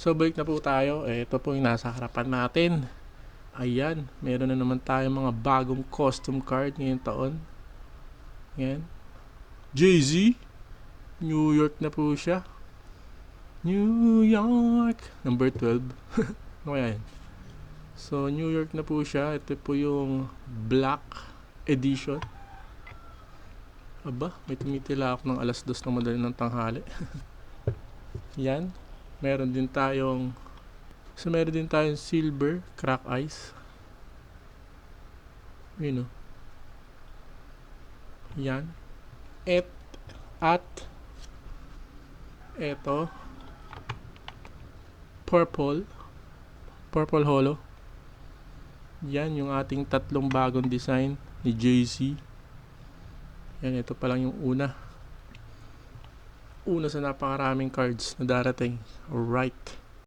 So balik na po tayo. Ito po yung nasa harapan natin. Ayan, meron na naman tayo mga bagong custom card ngayong taon. Ayan. Jay-Z. New York na po siya. New York. Number 12. Ano kaya yan? So, New York na po siya. Ito po yung Black Edition. Aba, may tumitila ako ng alas 2 ng madali ng tanghali. Yan. Meron din tayong silver crack ice. Yun o. Yan. At eto purple holo. Yan yung ating tatlong bagong design ni Jay-Z. Yan, ito pa lang yung una sa napakaraming cards na darating. Alright.